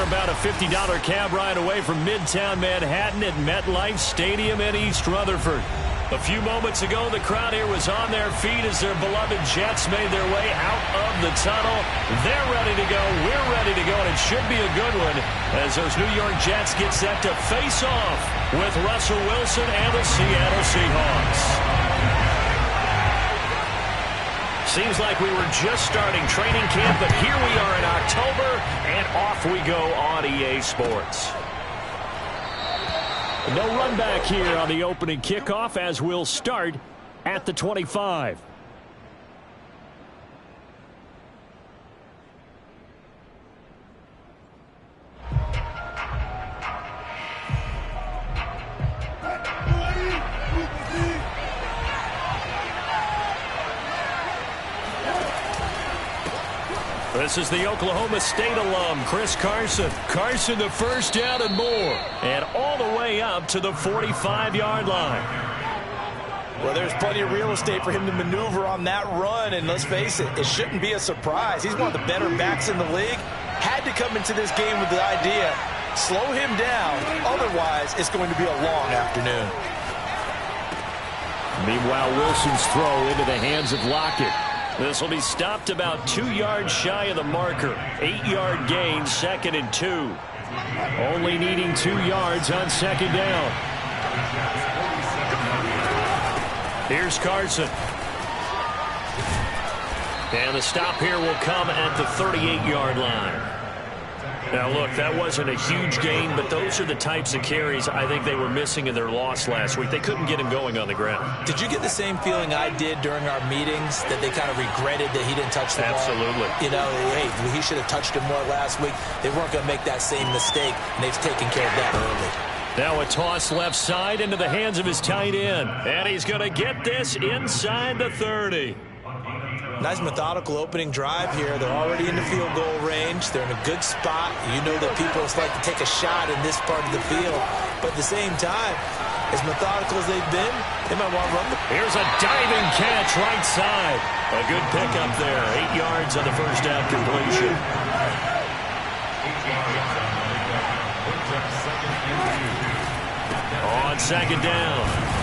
about a $50 cab ride away from Midtown Manhattan at MetLife Stadium in East Rutherford. A few moments ago, the crowd here was on their feet as their beloved Jets made their way out of the tunnel. They're ready to go. We're ready to go, and it should be a good one as those New York Jets get set to face off with Russell Wilson and the Seattle Seahawks. Seems like we were just starting training camp, but here we are in October, and off we go on EA Sports. No run back here on the opening kickoff as we'll start at the 25. This is the Oklahoma State alum, Chris Carson. Carson, the first down and more. And all the way up to the 45-yard line. Well, there's plenty of real estate for him to maneuver on that run. And let's face it, it shouldn't be a surprise. He's one of the better backs in the league. Had to come into this game with the idea, slow him down. Otherwise, it's going to be a long afternoon. Meanwhile, Wilson's throw into the hands of Lockett. This will be stopped about 2 yards shy of the marker. 8-yard gain, 2nd and 2. Only needing 2 yards on 2nd down. Here's Carson. And the stop here will come at the 38-yard line. Now, look, that wasn't a huge gain, but those are the types of carries I think they were missing in their loss last week. They couldn't get him going on the ground. Did you get the same feeling I did during our meetings, that they kind of regretted that he didn't touch the ball? Absolutely. You know, hey, he should have touched him more last week. They weren't going to make that same mistake, and they've taken care of that early. Now a toss left side into the hands of his tight end. And he's going to get this inside the 30. Nice methodical opening drive here. They're already in the field goal range. They're in a good spot. You know that people like to take a shot in this part of the field. But at the same time, as methodical as they've been, they might want to run the... Here's a diving catch right side. A good pickup there. 8 yards on the first down completion. On 2nd down,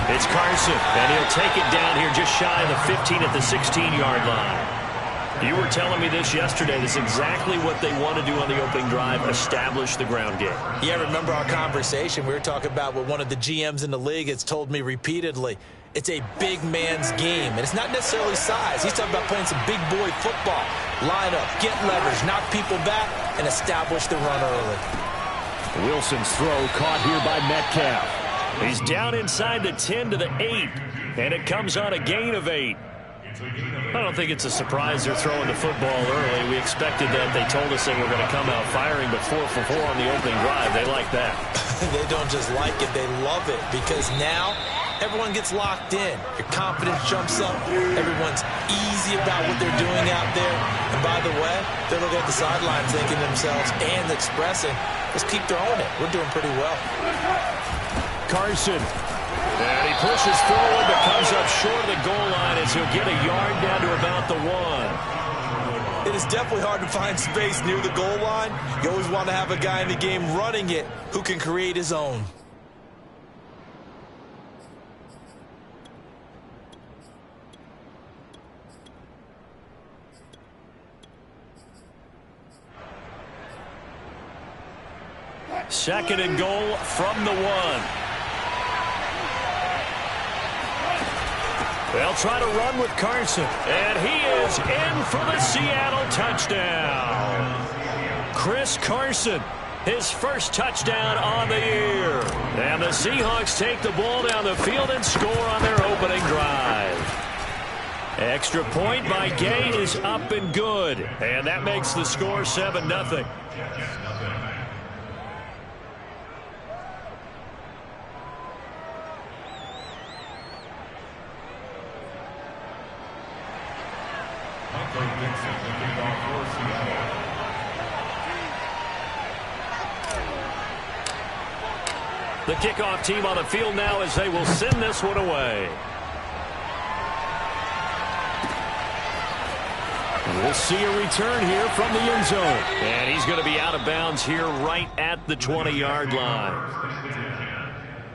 it's Carson, and he'll take it down here just shy of the 15 at the 16-yard line. You were telling me this yesterday. This is exactly what they want to do on the opening drive, establish the ground game. Yeah, remember our conversation. We were talking about what one of the GMs in the league has told me repeatedly. It's a big man's game, and it's not necessarily size. He's talking about playing some big boy football. Line up, get leverage, knock people back, and establish the run early. Wilson's throw caught here by Metcalf. He's down inside the 10 to the 8, and it comes on a gain of 8. I don't think it's a surprise they're throwing the football early. We expected that. They told us they were going to come out firing, but 4 for 4 on the opening drive. They like that. They don't just like it, they love it, because now everyone gets locked in. Your confidence jumps up. Everyone's easy about what they're doing out there. And by the way, they're looking at the sidelines thinking to themselves and expressing, let's keep throwing it. We're doing pretty well. Carson. And he pushes forward but comes up short of the goal line as he'll get a yard down to about the 1. It is definitely hard to find space near the goal line. You always want to have a guy in the game running it who can create his own. Second and goal from the 1. They'll try to run with Carson, and he is in for the Seattle touchdown. Chris Carson, his first touchdown on the year. And the Seahawks take the ball down the field and score on their opening drive. Extra point by Gay is up and good, and that makes the score 7-0. The kickoff team on the field now as they will send this one away. We'll see a return here from the end zone. And he's going to be out of bounds here right at the 20-yard line.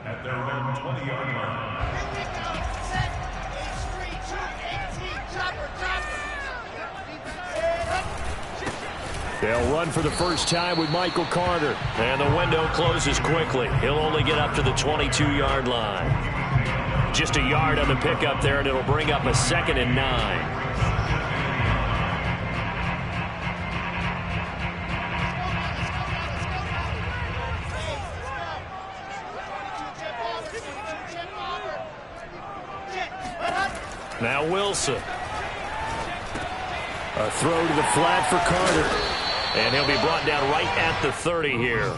At their own 20-yard line. They'll run for the first time with Michael Carter. And the window closes quickly. He'll only get up to the 22-yard line. Just a yard on the pickup there, and it'll bring up a 2nd and 9. Now Wilson. A throw to the flat for Carter. And he'll be brought down right at the 30 here.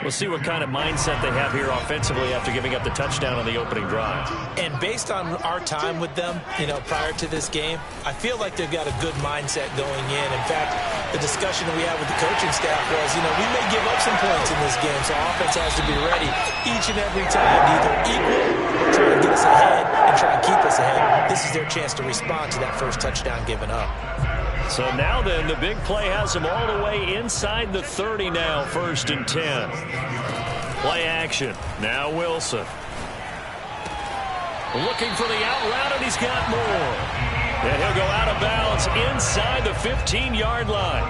We'll see what kind of mindset they have here offensively after giving up the touchdown on the opening drive. And based on our time with them, prior to this game, I feel like they've got a good mindset going in. In fact, the discussion that we had with the coaching staff was, we may give up some points in this game, so offense has to be ready each and every time to either equal or try to get us ahead and try and keep us ahead. This is their chance to respond to that first touchdown given up. So now then, the big play has him all the way inside the 30 now, 1st and 10. Play action. Now Wilson. Looking for the out route, and he's got more. And he'll go out of bounds inside the 15-yard line.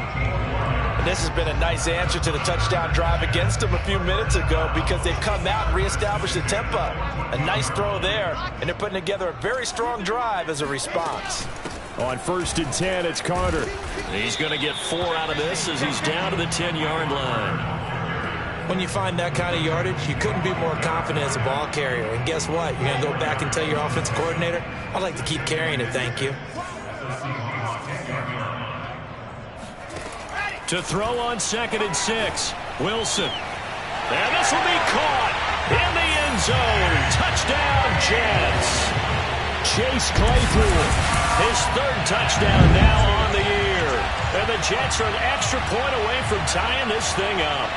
And this has been a nice answer to the touchdown drive against them a few minutes ago because they've come out and reestablished the tempo. A nice throw there, and they're putting together a very strong drive as a response. On 1st and 10, it's Carter. He's going to get 4 out of this as he's down to the 10-yard line. When you find that kind of yardage, you couldn't be more confident as a ball carrier. And guess what? You're going to go back and tell your offensive coordinator, I'd like to keep carrying it, thank you. To throw on 2nd and 6, Wilson. And this will be caught in the end zone. Touchdown, Jets. Chase Claypool, his 3rd touchdown now on the year. And the Jets are an extra point away from tying this thing up.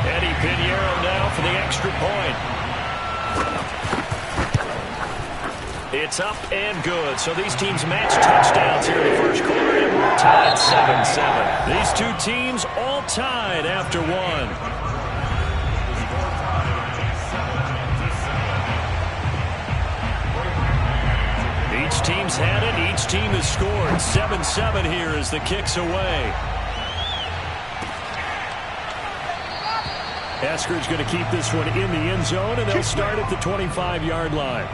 Eddie Pinheiro now for the extra point. It's up and good. So these teams match touchdowns here in the first quarter, and we're tied 7-7. These two teams all tied after one. Each team's had it. Each team has scored. 7-7 here as the kick's away. Esker's going to keep this one in the end zone, and they'll start at the 25-yard line.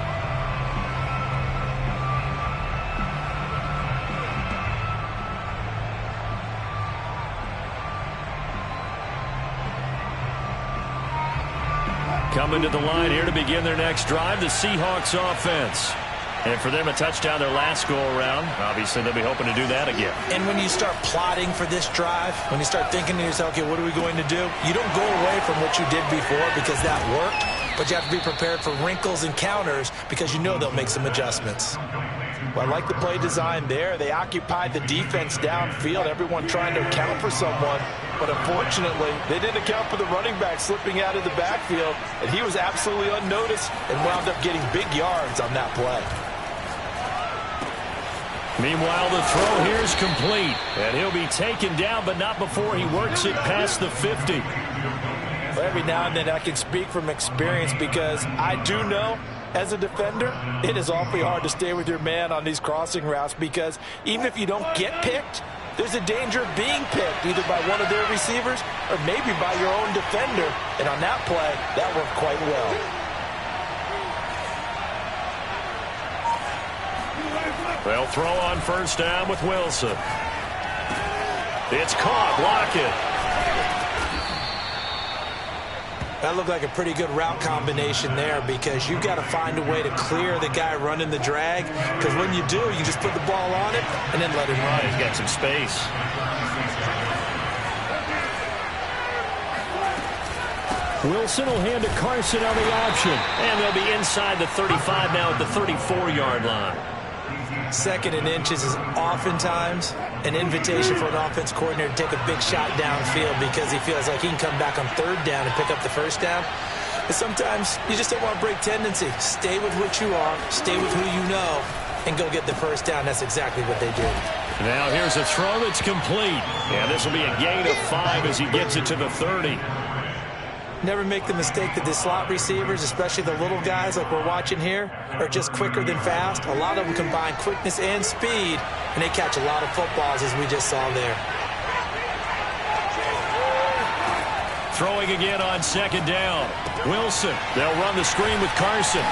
Coming to the line here to begin their next drive, the Seahawks offense. And for them, a touchdown their last go-around. Obviously, they'll be hoping to do that again. And when you start plotting for this drive, when you start thinking to yourself, okay, what are we going to do? You don't go away from what you did before because that worked, but you have to be prepared for wrinkles and counters because you know they'll make some adjustments. Well, I like the play design there. They occupied the defense downfield, everyone trying to account for someone. But unfortunately, they didn't account for the running back slipping out of the backfield, and he was absolutely unnoticed and wound up getting big yards on that play. Meanwhile, the throw here is complete, and he'll be taken down, but not before he works it past the 50. Well, every now and then I can speak from experience because I do know, as a defender, it is awfully hard to stay with your man on these crossing routes because even if you don't get picked, there's a danger of being picked either by one of their receivers or maybe by your own defender. And on that play, that worked quite well. They'll throw on 1st down with Wilson. It's caught. Lockett. That looked like a pretty good route combination there because you've got to find a way to clear the guy running the drag because when you do, you just put the ball on it and then let him run. He's got some space. Wilson will hand to Carson on the option. And they'll be inside the 35 now at the 34-yard line. 2nd and inches is oftentimes an invitation for an offense coordinator to take a big shot downfield because he feels like he can come back on 3rd down and pick up the 1st down. But sometimes you just don't want to break tendency. Stay with what you are. Stay with who you know. and go get the first down. That's exactly what they did. Now here's a throw that's complete. And this will be a gain of 5 as he gets it to the 30. Never make the mistake that the slot receivers, especially the little guys like we're watching here, are just quicker than fast. A lot of them combine quickness and speed, and they catch a lot of footballs, as we just saw there. Throwing again on second down. Wilson. They'll run the screen with Carson.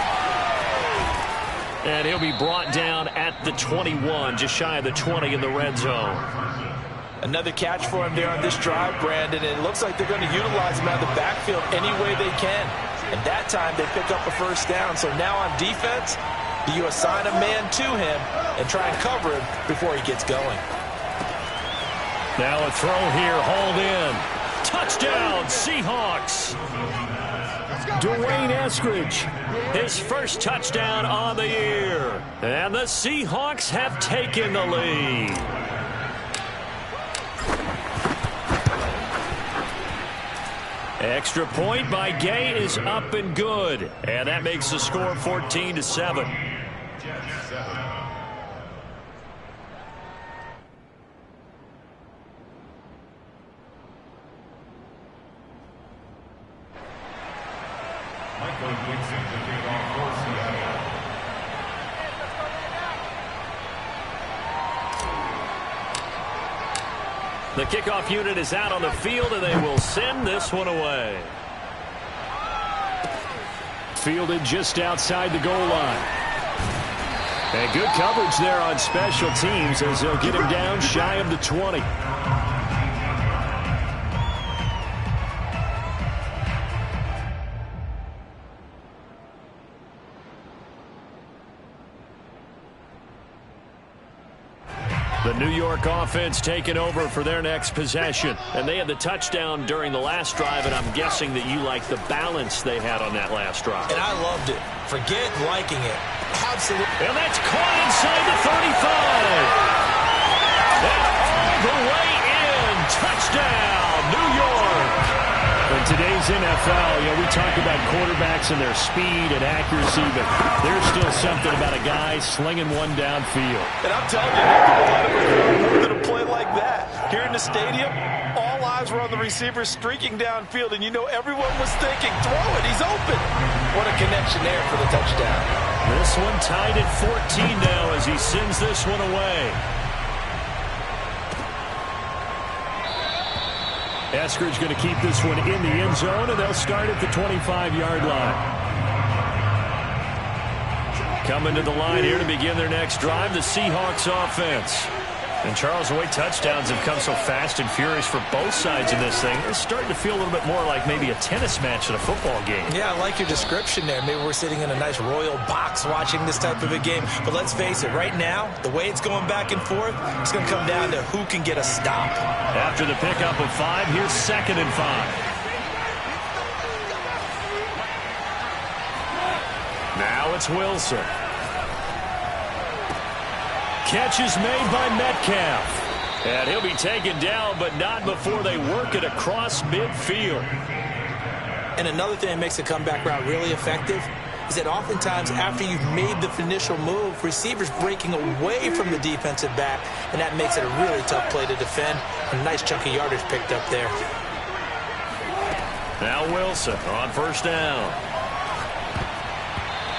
And he'll be brought down at the 21, just shy of the 20 in the red zone. Another catch for him there on this drive, Brandon, and it looks like they're going to utilize him out of the backfield any way they can. And that time they pick up a first down. So now on defense, you assign a man to him and try and cover him before he gets going. Now a throw here, hauled in. Touchdown, Seahawks. Dwayne Eskridge, his first touchdown on the year. And the Seahawks have taken the lead. Extra point by Gay is up and good. And that makes the score 14-7. The kickoff unit is out on the field, and they will send this one away. Fielded just outside the goal line. And good coverage there on special teams as they'll get him down shy of the 20. The New York offense taking over for their next possession. And they had the touchdown during the last drive, and I'm guessing that you like the balance they had on that last drive. And I loved it. Forget liking it. Absolutely. And that's caught inside the 35. And all the way in. Touchdown, New York. In today's NFL, we talk about quarterbacks and their speed and accuracy, but there's still something about a guy slinging one downfield. And I'm telling you, there could be a lot of recruits that have played like that. Here in the stadium, all eyes were on the receiver streaking downfield, and everyone was thinking, throw it, he's open. What a connection there for the touchdown. This one tied at 14 now as he sends this one away. Eskridge going to keep this one in the end zone, and they'll start at the 25-yard line. Coming to the line here to begin their next drive, the Seahawks offense. And Charles, the way touchdowns have come so fast and furious for both sides in this thing, it's starting to feel a little bit more like maybe a tennis match at a football game. Yeah, I like your description there. Maybe we're sitting in a nice royal box watching this type of a game. But let's face it, right now, the way it's going back and forth, it's going to come down to who can get a stop. After the pickup of 5, here's 2nd and 5. Now it's Wilson. Catch is made by Metcalf. And he'll be taken down, but not before they work it across midfield. And another thing that makes a comeback route really effective is that oftentimes after you've made the initial move, receivers breaking away from the defensive back, and that makes it a really tough play to defend. A nice chunk of yardage picked up there. Now Wilson on first down.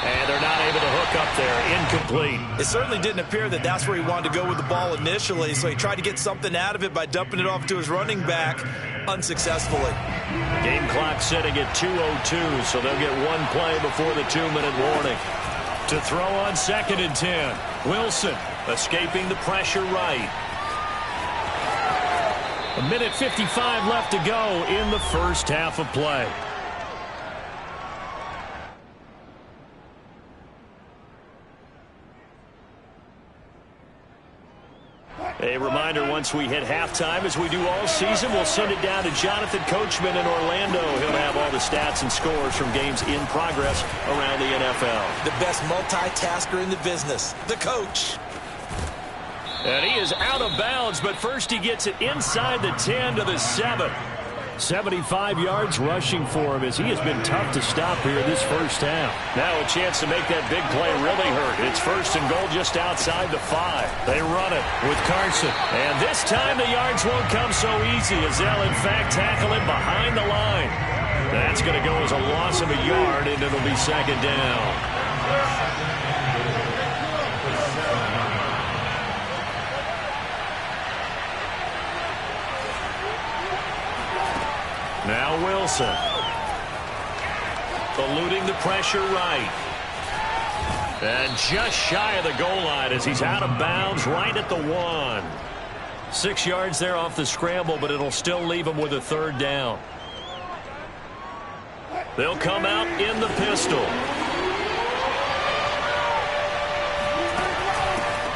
And they're not able to hook up there. Incomplete. It certainly didn't appear that that's where he wanted to go with the ball initially, so he tried to get something out of it by dumping it off to his running back unsuccessfully. Game clock setting at 2:02, so they'll get one play before the 2-minute warning. To throw on 2nd and 10. Wilson escaping the pressure right. 1:55 left to go in the first half of play. A reminder, once we hit halftime, as we do all season, we'll send it down to Jonathan Coachman in Orlando. He'll have all the stats and scores from games in progress around the NFL. The best multitasker in the business, the coach. And he is out of bounds, but first he gets it inside the 10 to the 7. 75 yards rushing for him as he has been tough to stop here this first half. Now a chance to make that big play really hurt. It's 1st and goal just outside the 5. They run it with Carson. And this time the yards won't come so easy as they'll in fact tackle it behind the line. That's going to go as a loss of a yard, and it'll be 2nd down. Now Wilson. Eluding the pressure right. And just shy of the goal line as he's out of bounds right at the 1. 6 yards there off the scramble, but it'll still leave him with a 3rd down. They'll come out in the pistol.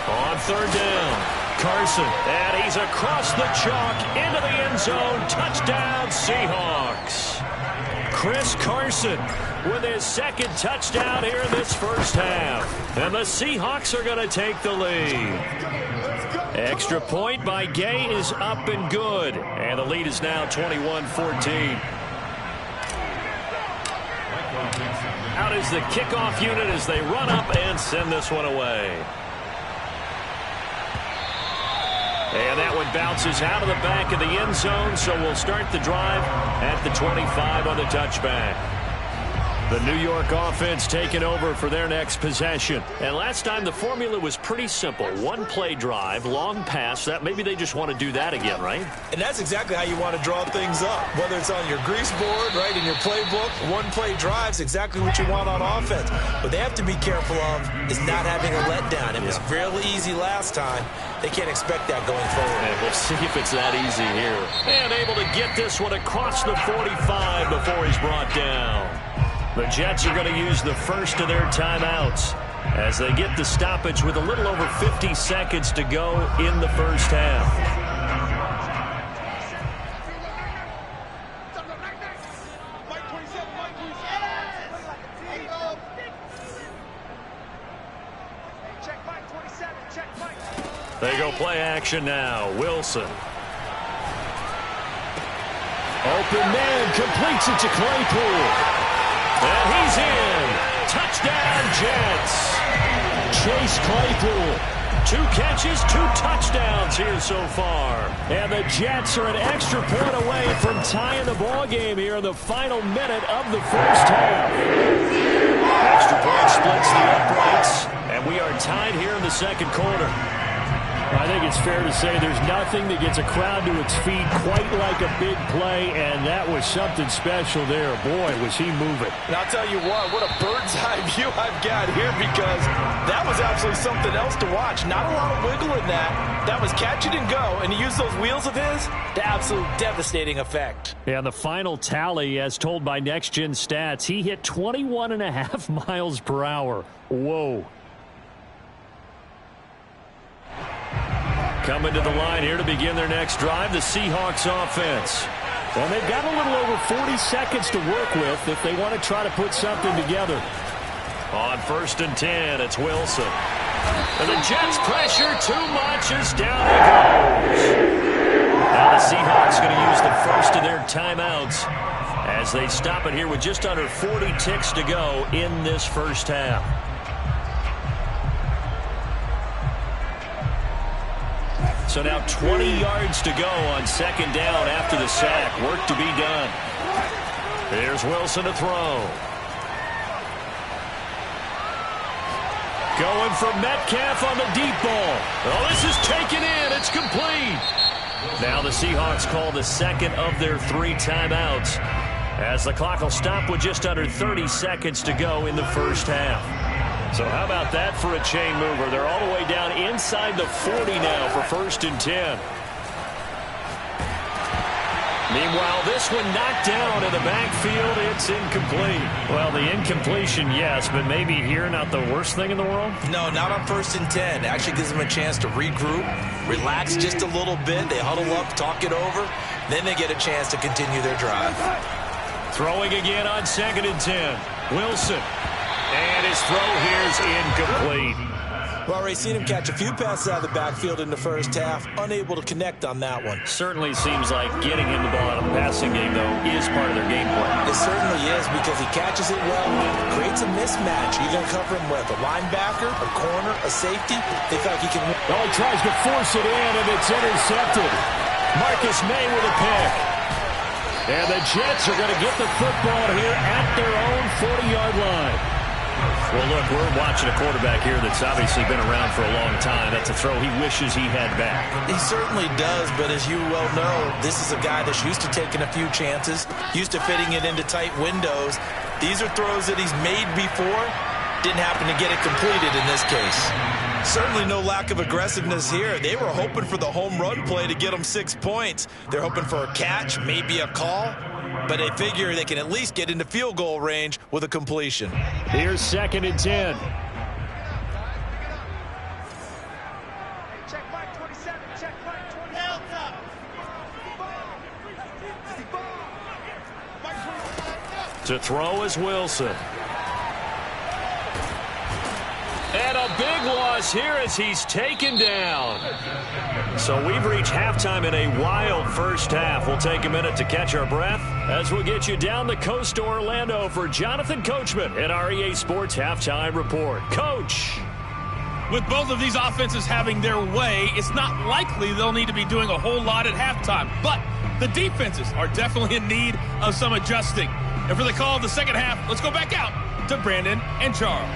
On 3rd down. Carson, and he's across the chalk into the end zone. Touchdown, Seahawks. Chris Carson with his 2nd touchdown here in this first half. And the Seahawks are going to take the lead. Extra point by Gay is up and good. And the lead is now 21-14. Out is the kickoff unit as they run up and send this one away. And that one bounces out of the back of the end zone, so we'll start the drive at the 25 on the touchback. The New York offense taking over for their next possession. And last time the formula was pretty simple. 1-play drive, long pass. That maybe they just want to do that again, right? And that's exactly how you want to draw things up. Whether it's on your grease board, right, in your playbook, 1-play drive's exactly what you want on offense. What they have to be careful of is not having a letdown. It was fairly easy last time. They can't expect that going forward. And we'll see if it's that easy here. And able to get this one across the 45 before he's brought down. The Jets are going to use the first of their timeouts as they get the stoppage with a little over 50 seconds to go in the first half. They go play action now. Wilson. Open man, completes it to Claypool. And he's in. Touchdown, Jets. Chase Claypool. 2 catches, 2 touchdowns here so far. And the Jets are an extra point away from tying the ball game here in the final minute of the first half. Extra point splits the uprights, and we are tied here in the 2nd quarter. I think it's fair to say there's nothing that gets a crowd to its feet quite like a big play, and that was something special there. Boy, was he moving. And I'll tell you what a bird's eye view I've got here, because that was absolutely something else to watch. Not a lot of wiggle in that. That was catch it and go, and he used those wheels of his to absolute devastating effect. And the final tally, as told by Next Gen Stats, he hit 21.5 miles per hour. Whoa. Coming to the line here to begin their next drive, the Seahawks offense. Well, they've got a little over 40 seconds to work with if they want to try to put something together. On 1st and 10, it's Wilson. And the Jets pressure too much as down he goes. Now the Seahawks going to use the first of their timeouts as they stop it here with just under 40 ticks to go in this first half. So now 20 yards to go on 2nd down after the sack. Work to be done. Here's Wilson to throw. Going for Metcalf on the deep ball. Oh, this is taken in. It's complete. Now the Seahawks call the 2nd of their 3 timeouts as the clock will stop with just under 30 seconds to go in the first half. So how about that for a chain mover? They're all the way down inside the 40 now for 1st and 10. Meanwhile, this one knocked down in the backfield. It's incomplete. Well, the incompletion, yes, but maybe here not the worst thing in the world? No, not on 1st and 10. It actually gives them a chance to regroup, relax just a little bit. They huddle up, talk it over. Then they get a chance to continue their drive. Throwing again on 2nd and 10. Wilson. And his throw here is incomplete. We've already seen him catch a few passes out of the backfield in the first half, unable to connect on that one. Certainly seems like getting him the ball out of the passing game, though, is part of their game plan. It certainly is, because he catches it well, creates a mismatch. You're going to cover him with a linebacker, a corner, a safety. They feel like he can win. Oh, he tries to force it in, and it's intercepted. Marcus May with a pick. And the Jets are going to get the football here at their own 40-yard line. Well, look, we're watching a quarterback here that's obviously been around for a long time. That's a throw he wishes he had back. He certainly does, but as you well know, this is a guy that's used to taking a few chances, used to fitting it into tight windows. These are throws that he's made before. Didn't happen to get it completed in this case. Certainly no lack of aggressiveness here. They were hoping for the home run play to get them 6 points. They're hoping for a catch, maybe a call. But they figure they can at least get into field goal range with a completion. Here's 2nd and 10. Check Mike 27. Check Mike 27. To throw is Wilson. And a big loss here as he's taken down. So we've reached halftime in a wild first half. We'll take a minute to catch our breath as we'll get you down the coast to Orlando for Jonathan Coachman at our EA Sports Halftime Report. Coach. With both of these offenses having their way, it's not likely they'll need to be doing a whole lot at halftime. But the defenses are definitely in need of some adjusting. And for the call of the second half, let's go back out to Brandon and Charles.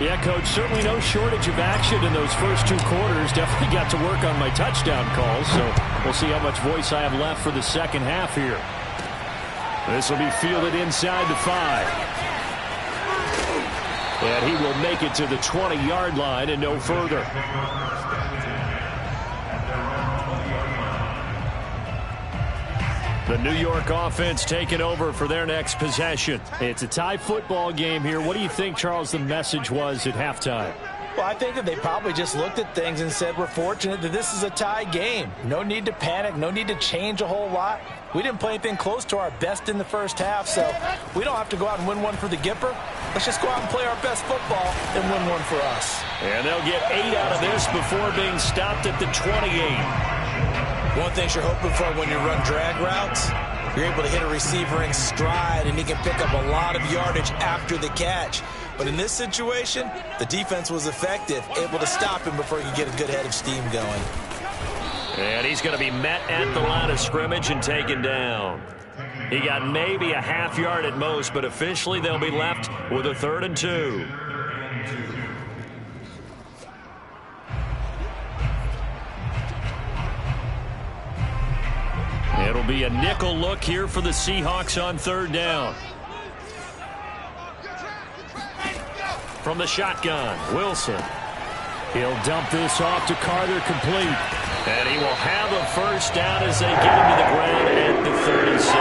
Yeah, Coach, certainly no shortage of action in those first 2 quarters. Definitely got to work on my touchdown calls, so we'll see how much voice I have left for the second half here. This will be fielded inside the 5. And he will make it to the 20-yard line and no further. The New York offense taking over for their next possession. It's a tie football game here. What do you think, Charles, the message was at halftime? Well, I think that they probably just looked at things and said, we're fortunate that this is a tie game. No need to panic. No need to change a whole lot. We didn't play anything close to our best in the first half, so we don't have to go out and win one for the Gipper. Let's just go out and play our best football and win one for us. And they'll get 8 out of this before being stopped at the 28. One thing you're hoping for when you run drag routes, you're able to hit a receiver in stride, and he can pick up a lot of yardage after the catch. But in this situation, the defense was effective, able to stop him before he could get a good head of steam going. And he's going to be met at the line of scrimmage and taken down. He got maybe a half yard at most, but officially they'll be left with a 3rd and 2. It'll be a nickel look here for the Seahawks on 3rd down. From the shotgun, Wilson. He'll dump this off to Carter, complete. And he will have a first down as they get him to the ground at the 37.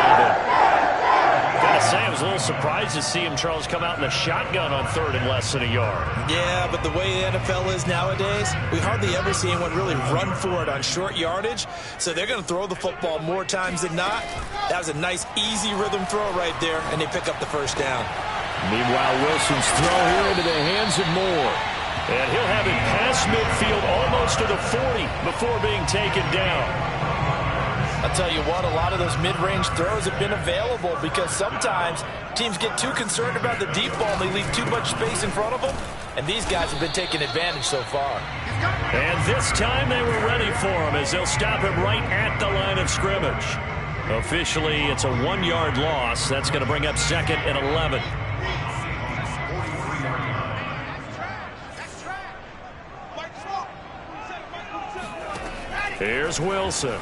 Gotta say, I was a little surprised to see him, Charles, come out in the shotgun on 3rd and less than a yard. Yeah, but the way the NFL is nowadays, we hardly ever see anyone really run for it on short yardage. So they're going to throw the football more times than not. That was a nice, easy rhythm throw right there, and they pick up the first down. Meanwhile, Wilson's throw here into the hands of Moore. And he'll have it past midfield almost to the 40 before being taken down. I'll tell you what, a lot of those mid-range throws have been available because sometimes teams get too concerned about the deep ball and they leave too much space in front of them. And these guys have been taking advantage so far. And this time they were ready for him as they'll stop him right at the line of scrimmage. Officially, it's a 1-yard loss. That's going to bring up 2nd and 11. Here's Wilson.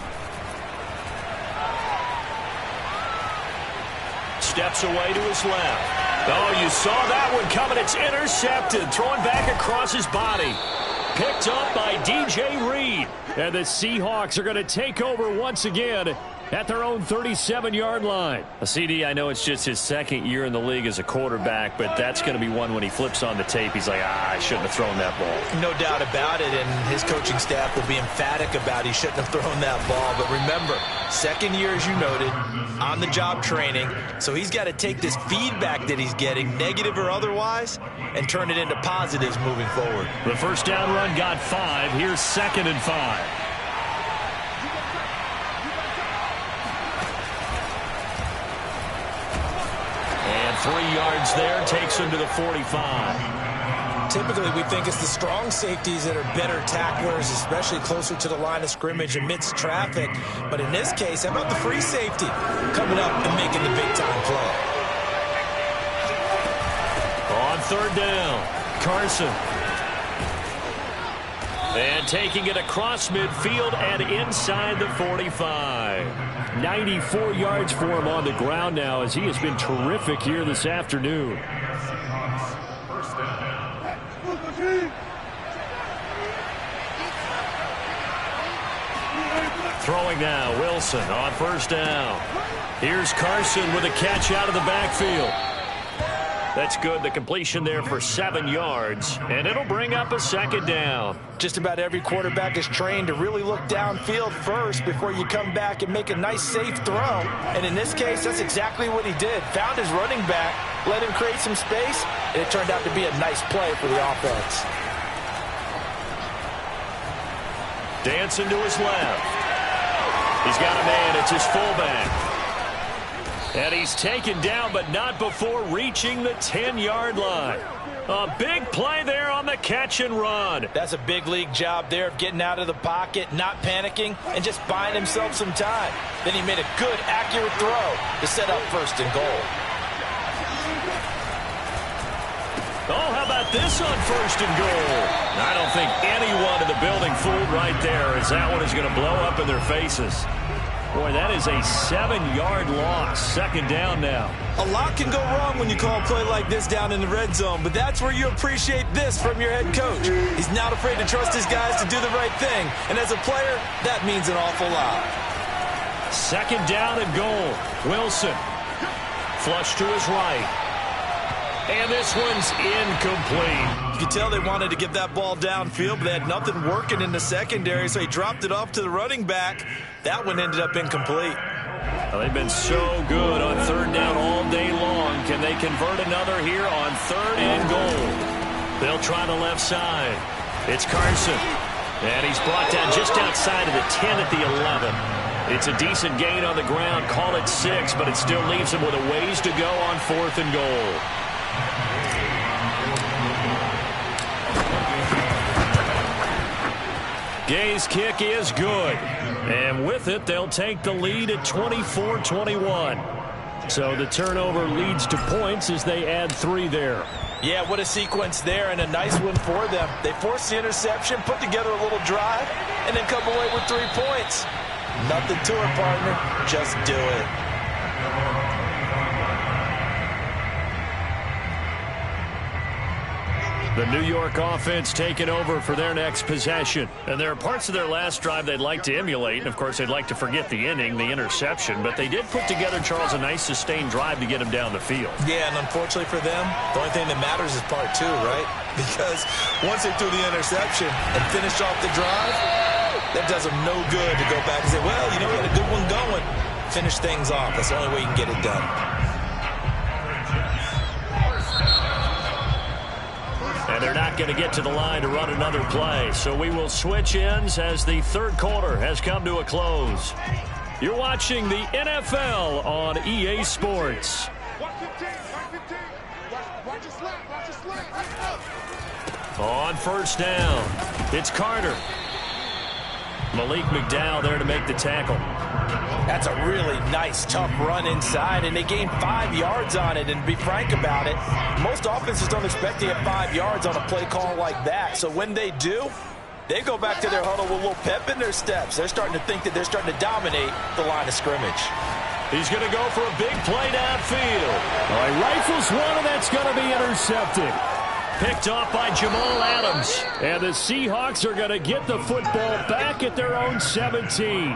Steps away to his left. Oh, you saw that one coming. It's intercepted. Throwing back across his body. Picked up by DJ Reed. And the Seahawks are going to take over once again at their own 37-yard line. A CD, I know it's just his second year in the league as a quarterback, but that's going to be one when he flips on the tape. He's like, I shouldn't have thrown that ball. No doubt about it, and his coaching staff will be emphatic about he shouldn't have thrown that ball. But remember, second year, as you noted, on-the-job training, so he's got to take this feedback that he's getting, negative or otherwise, and turn it into positives moving forward. The first down run got 5. Here's 2nd and 5. And 3 yards there, takes him to the 45. Typically, we think it's the strong safeties that are better tacklers, especially closer to the line of scrimmage amidst traffic. But in this case, how about the free safety coming up and making the big-time play? On 3rd down, Carson. And taking it across midfield and inside the 45. 94 yards for him on the ground now, as he has been terrific here this afternoon. Throwing now, Wilson on 1st down. Here's Carson with a catch out of the backfield. That's good. The completion there for 7 yards, and it'll bring up a 2nd down. Just about every quarterback is trained to really look downfield first before you come back and make a nice, safe throw. And in this case, that's exactly what he did. Found his running back, let him create some space, and it turned out to be a nice play for the offense. Dancing to his left. He's got a man. It's his fullback. And he's taken down, but not before reaching the 10-yard line. A big play there on the catch and run. That's a big league job there of getting out of the pocket, not panicking, and just buying himself some time. Then he made a good, accurate throw to set up 1st and goal. Oh, how about this on 1st and goal? I don't think anyone in the building fooled right there, as that one is going to blow up in their faces. Boy, that is a 7-yard loss. 2nd down now. A lot can go wrong when you call a play like this down in the red zone, but that's where you appreciate this from your head coach. He's not afraid to trust his guys to do the right thing, and as a player, that means an awful lot. 2nd down and goal. Wilson. Flush to his right. And this one's incomplete. You could tell they wanted to get that ball downfield, but they had nothing working in the secondary, so he dropped it off to the running back. That one ended up incomplete. Well, they've been so good on 3rd down all day long. Can they convert another here on 3rd and goal? They'll try the left side. It's Carson. And he's brought down just outside of the 10 at the 11. It's a decent gain on the ground. Call it 6, but it still leaves him with a ways to go on 4th and goal. Gay's kick is good. And with it, they'll take the lead at 24-21. So the turnover leads to points as they add 3 there. Yeah, what a sequence there, and a nice one for them. They forced the interception, put together a little drive, and then come away with 3 points. Nothing to it, partner. Just do it. The New York offense taking over for their next possession. And there are parts of their last drive they'd like to emulate. And, of course, they'd like to forget the inning, the interception. But they did put together, Charles, a nice sustained drive to get him down the field. Yeah, and unfortunately for them, the only thing that matters is part 2, right? Because once they threw the interception and finished off the drive, that does them no good to go back and say, well, you know, we had a good one going. Finish things off. That's the only way you can get it done. And they're not going to get to the line to run another play. So we will switch ends as the 3rd quarter has come to a close. You're watching the NFL on EA Sports. On 1st down, it's Carter. Malik McDowell there to make the tackle. That's a really nice, tough run inside, and they gained 5 yards on it. And to be frank about it, most offenses don't expect to get 5 yards on a play call like that. So when they do, they go back to their huddle with a little pep in their steps. They're starting to think that they're starting to dominate the line of scrimmage. He's going to go for a big play downfield. All right, rifles one, and that's going to be intercepted. Picked off by Jamal Adams. And the Seahawks are going to get the football back at their own 17.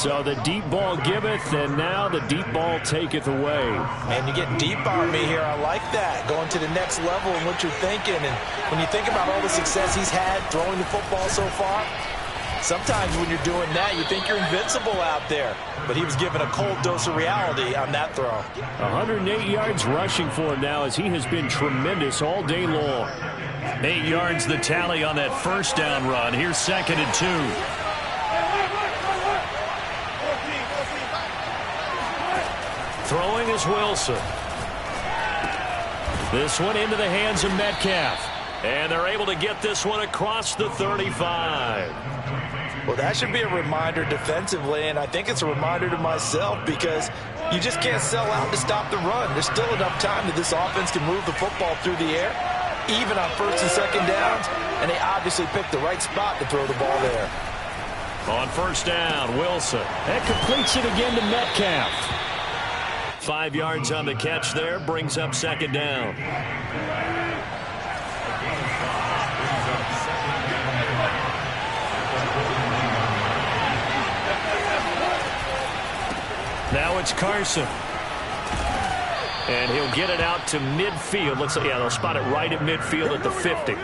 So the deep ball giveth, and now the deep ball taketh away. Man, you're getting deep on me here. I like that. Going to the next level and what you're thinking. And when you think about all the success he's had throwing the football so far, sometimes when you're doing that, you think you're invincible out there. But he was given a cold dose of reality on that throw. 108 yards rushing for him now, as he has been tremendous all day long. 8 yards the tally on that first down run. Here's 2nd and 2. Throwing is Wilson. This one into the hands of Metcalf. And they're able to get this one across the 35. Well, that should be a reminder defensively, and I think it's a reminder to myself because you just can't sell out to stop the run. There's still enough time that this offense can move the football through the air, even on 1st and 2nd downs, and they obviously picked the right spot to throw the ball there. On 1st down, Wilson. That completes it again to Metcalf. 5 yards on the catch there, brings up 2nd down. Now it's Carson. And he'll get it out to midfield. Looks like, yeah, they'll spot it right at midfield at the 50.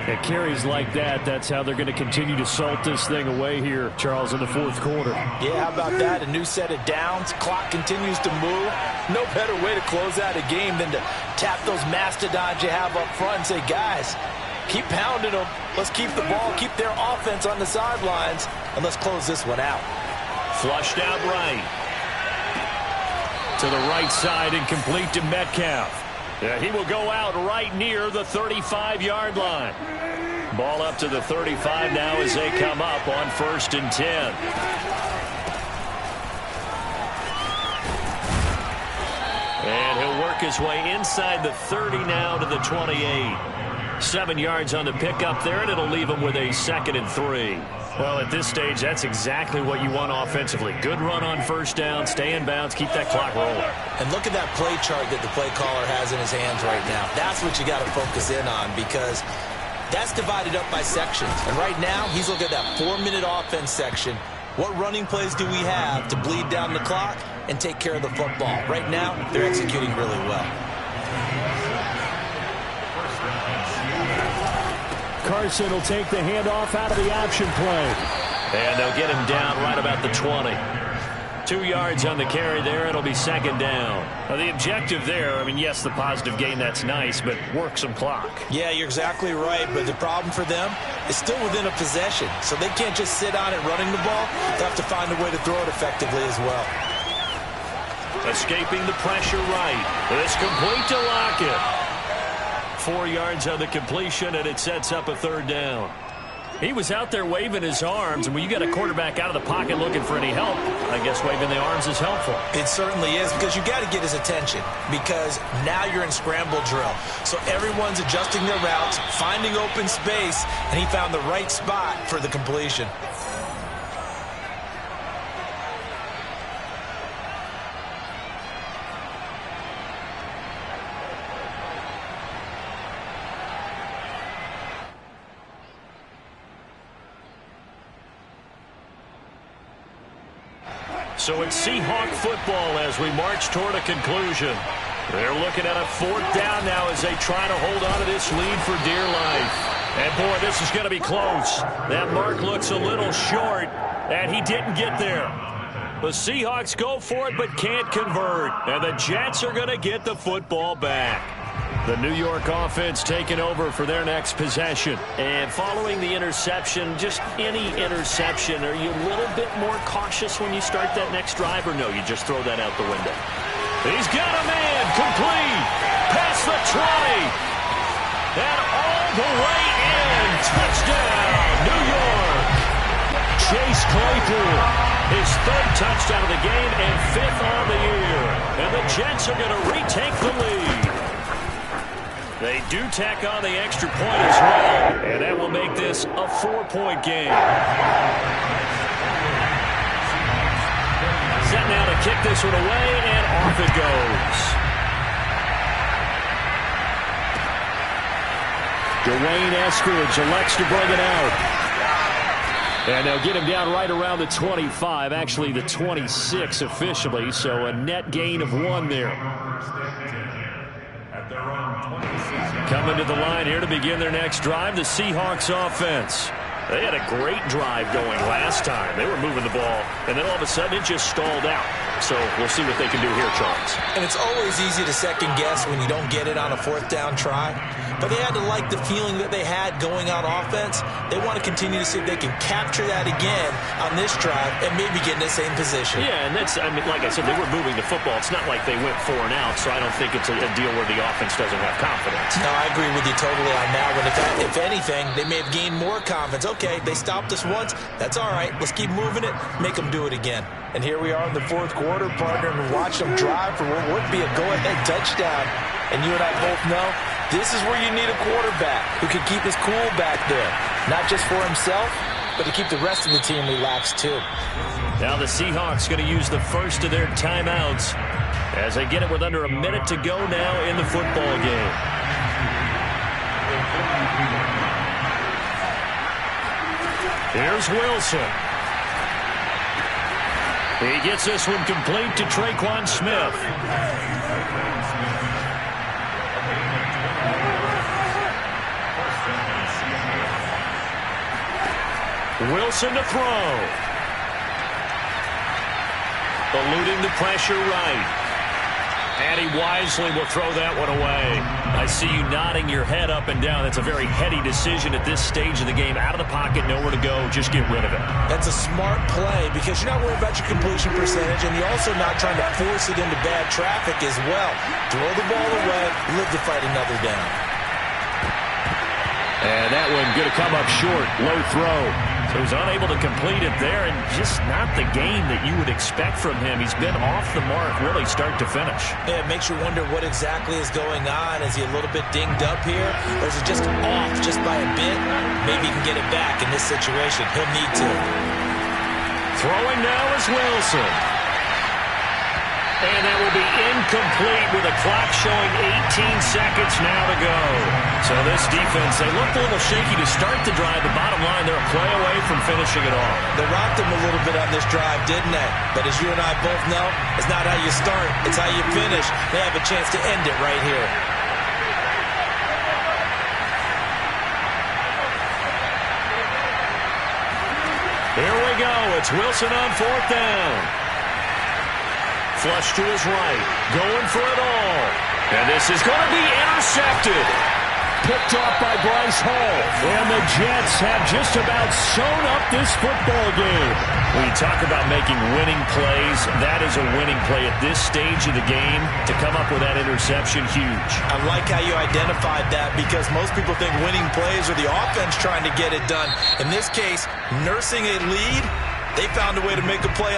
At carries like that, that's how they're going to continue to salt this thing away here, Charles, in the 4th quarter. Yeah, how about that? A new set of downs. Clock continues to move. No better way to close out a game than to tap those mastodons you have up front and say, guys, keep pounding them. Let's keep the ball, keep their offense on the sidelines, and let's close this one out. Flushed out right. To the right side and complete to Metcalf. Yeah, he will go out right near the 35-yard line. Ball up to the 35 now as they come up on 1st and 10. And he'll work his way inside the 30 now to the 28. 7 yards on the pickup there, and it'll leave him with a 2nd and 3. Well, at this stage, that's exactly what you want offensively. Good run on 1st down, stay in bounds, keep that clock rolling. And look at that play chart that the play caller has in his hands right now. That's what you got to focus in on because that's divided up by sections. And right now, he's looking at that 4-minute offense section. What running plays do we have to bleed down the clock and take care of the football? Right now, they're executing really well. Carson will take the handoff out of the option play. And they'll get him down right about the 20. 2 yards on the carry there. It'll be 2nd down. Now, the objective there, I mean, yes, the positive gain, that's nice, but work some clock. Yeah, you're exactly right, but the problem for them is still within a possession. So they can't just sit on it running the ball. They have to find a way to throw it effectively as well. Escaping the pressure right. It's complete to Lockett. 4 yards on the completion, and it sets up a 3rd down. He was out there waving his arms, and when you got a quarterback out of the pocket looking for any help, I guess waving the arms is helpful. It certainly is, because you got to get his attention, because now you're in scramble drill. So everyone's adjusting their routes, finding open space, and he found the right spot for the completion. So it's Seahawk football as we march toward a conclusion. They're looking at a 4th down now as they try to hold on to this lead for dear life. And, boy, this is going to be close. That mark looks a little short, and he didn't get there. The Seahawks go for it but can't convert, and the Jets are going to get the football back. The New York offense taking over for their next possession. And following the interception, just any interception, are you a little bit more cautious when you start that next drive, or no, you just throw that out the window? He's got a man, complete, past the 20, and all the way in, touchdown, New York. Chase Claypool, his 3rd touchdown of the game and 5th on the year. And the Jets are going to retake the lead. They do tack on the extra point as well, and that will make this a 4-point game. Set now to kick this one away, and off it goes. Dwayne Eskridge elects to bring it out. And they'll get him down right around the 25, actually the 26 officially, so a net gain of 1 there. Coming to the line here to begin their next drive, the Seahawks offense. They had a great drive going last time. They were moving the ball, and then all of a sudden it just stalled out. So we'll see what they can do here, Charles. And it's always easy to second guess when you don't get it on a 4th down try. But they had to like the feeling that they had going out offense. They want to continue to see if they can capture that again on this drive and maybe get in the same position. Yeah, and that's, I mean, like I said, they were moving the football. It's not like they went 4 and out, so I don't think it's a deal where the offense doesn't have confidence. No, I agree with you totally on that one. If anything, they may have gained more confidence. Okay, they stopped us once. That's all right. Let's keep moving it, make them do it again. And here we are in the 4th quarter, partner, and watch them drive for what would be a go-ahead touchdown. And you and I both know this is where you need a quarterback who can keep his cool back there. Not just for himself, but to keep the rest of the team relaxed too. Now the Seahawks going to use the first of their timeouts as they get it with under a minute to go now in the football game. Here's Wilson. He gets this one complete to Traquan Smith. Wilson to throw. Eluding the pressure right. And he wisely will throw that one away. I see you nodding your head up and down. That's a very heady decision at this stage of the game. Out of the pocket, nowhere to go. Just get rid of it. That's a smart play because you're not worried about your completion percentage, and you're also not trying to force it into bad traffic as well. Throw the ball away, live to fight another down. And that one going to come up short. Low throw. So he's unable to complete it there, and just not the game that you would expect from him. He's been off the mark really start to finish. Yeah, it makes you wonder what exactly is going on. Is he a little bit dinged up here, or is it just off just by a bit? Maybe he can get it back in this situation. He'll need to. Throwing now is Wilson. And that will be incomplete with a clock showing 18 seconds now to go. So this defense, they looked a little shaky to start the drive. The bottom line, they're a play away from finishing it off. They rocked them a little bit on this drive, didn't they? But as you and I both know, it's not how you start, it's how you finish. They have a chance to end it right here. Here we go. It's Wilson on 4th down. Flush to his right. Going for it all. And this is going to be intercepted. Picked off by Bryce Hall. And the Jets have just about sewn up this football game. When you talk about making winning plays, that is a winning play at this stage of the game. To come up with that interception, huge. I like how you identified that because most people think winning plays are the offense trying to get it done. In this case, nursing a lead, they found a way to make a play